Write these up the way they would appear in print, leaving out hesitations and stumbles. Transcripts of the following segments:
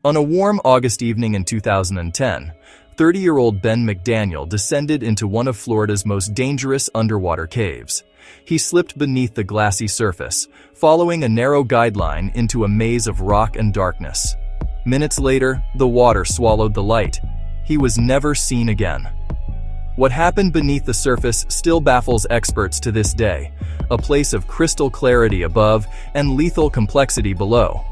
On a warm August evening in 2010, 30-year-old Ben McDaniel descended into one of Florida's most dangerous underwater caves. He slipped beneath the glassy surface, following a narrow guideline into a maze of rock and darkness. Minutes later, the water swallowed the light. He was never seen again. What happened beneath the surface still baffles experts to this day, a place of crystal clarity above and lethal complexity below.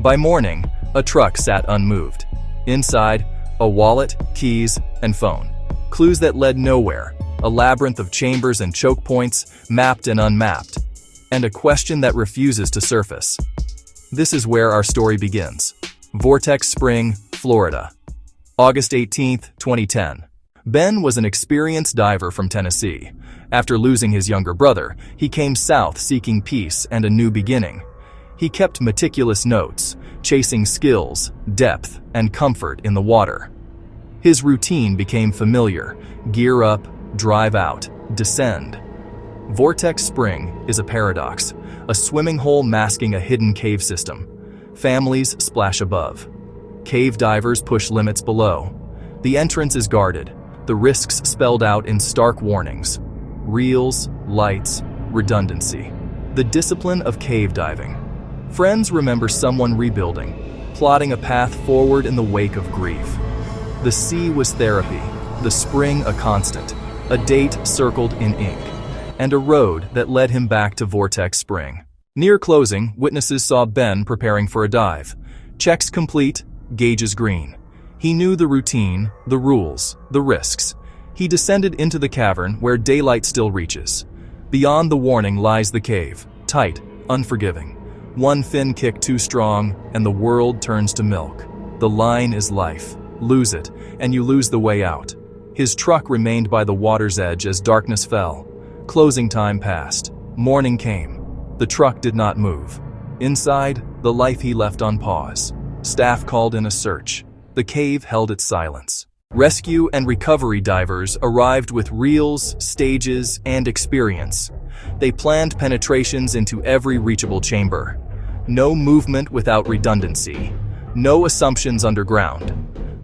By morning, a truck sat unmoved. Inside, a wallet, keys, and phone. Clues that led nowhere, a labyrinth of chambers and choke points, mapped and unmapped. And a question that refuses to surface. This is where our story begins. Vortex Spring, Florida. August 18, 2010. Ben was an experienced diver from Tennessee. After losing his younger brother, he came south seeking peace and a new beginning. He kept meticulous notes, chasing skills, depth, and comfort in the water. His routine became familiar: gear up, drive out, descend. Vortex Spring is a paradox, a swimming hole masking a hidden cave system. Families splash above. Cave divers push limits below. The entrance is guarded, the risks spelled out in stark warnings. Reels, lights, redundancy. The discipline of cave diving. Friends remember someone rebuilding, plotting a path forward in the wake of grief. The sea was therapy, the spring a constant, a date circled in ink, and a road that led him back to Vortex Spring. Near closing, witnesses saw Ben preparing for a dive. Checks complete, gauges green. He knew the routine, the rules, the risks. He descended into the cavern where daylight still reaches. Beyond the warning lies the cave, tight, unforgiving. One fin kick too strong, and the world turns to milk. The line is life. Lose it, and you lose the way out. His truck remained by the water's edge as darkness fell. Closing time passed. Morning came. The truck did not move. Inside, the life he left on pause. Staff called in a search. The cave held its silence. Rescue and recovery divers arrived with reels, stages, and experience. They planned penetrations into every reachable chamber. No movement without redundancy. No assumptions underground.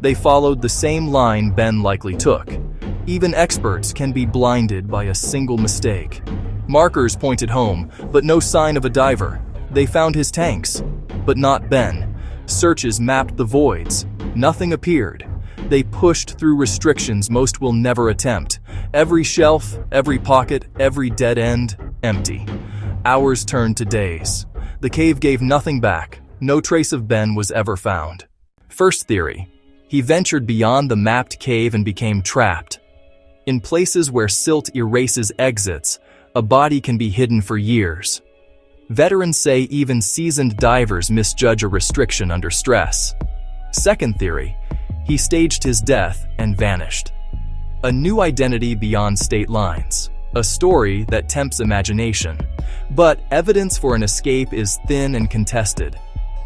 They followed the same line Ben likely took. Even experts can be blinded by a single mistake. Markers pointed home, but no sign of a diver. They found his tanks, but not Ben. Searches mapped the voids. Nothing appeared. They pushed through restrictions most will never attempt. Every shelf, every pocket, every dead end, empty. Hours turned to days. The cave gave nothing back. No trace of Ben was ever found. First theory. He ventured beyond the mapped cave and became trapped. In places where silt erases exits, a body can be hidden for years. Veterans say even seasoned divers misjudge a restriction under stress. Second theory. He staged his death and vanished. A new identity beyond state lines. A story that tempts imagination. But evidence for an escape is thin and contested.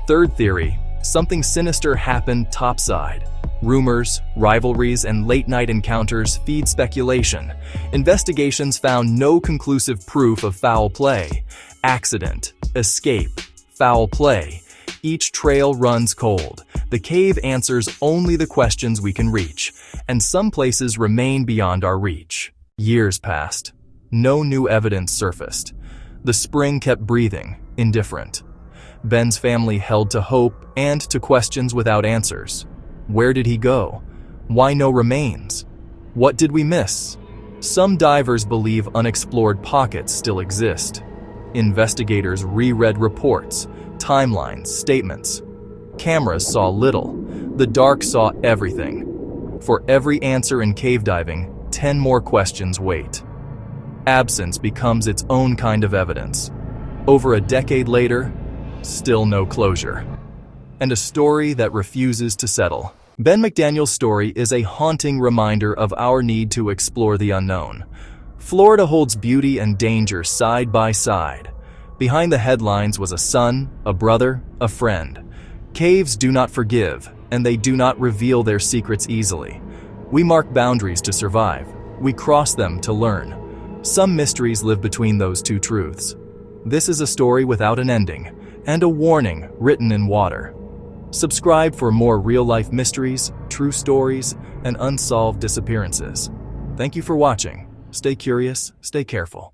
Third theory. Something sinister happened topside. Rumors, rivalries, and late-night encounters feed speculation. Investigations found no conclusive proof of foul play. Accident, escape, foul play. Each trail runs cold. The cave answers only the questions we can reach, and some places remain beyond our reach. Years passed. No new evidence surfaced. The spring kept breathing, indifferent. Ben's family held to hope and to questions without answers. Where did he go? Why no remains? What did we miss? Some divers believe unexplored pockets still exist. Investigators reread reports, timelines, statements. Cameras saw little. The dark saw everything. For every answer in cave diving, 10 more questions wait. Absence becomes its own kind of evidence. Over a decade later, still no closure. And a story that refuses to settle. Ben McDaniel's story is a haunting reminder of our need to explore the unknown. Florida holds beauty and danger side by side. Behind the headlines was a son, a brother, a friend. Caves do not forgive, and they do not reveal their secrets easily. We mark boundaries to survive. We cross them to learn. Some mysteries live between those two truths. This is a story without an ending, and a warning written in water. Subscribe for more real-life mysteries, true stories, and unsolved disappearances. Thank you for watching. Stay curious, stay careful.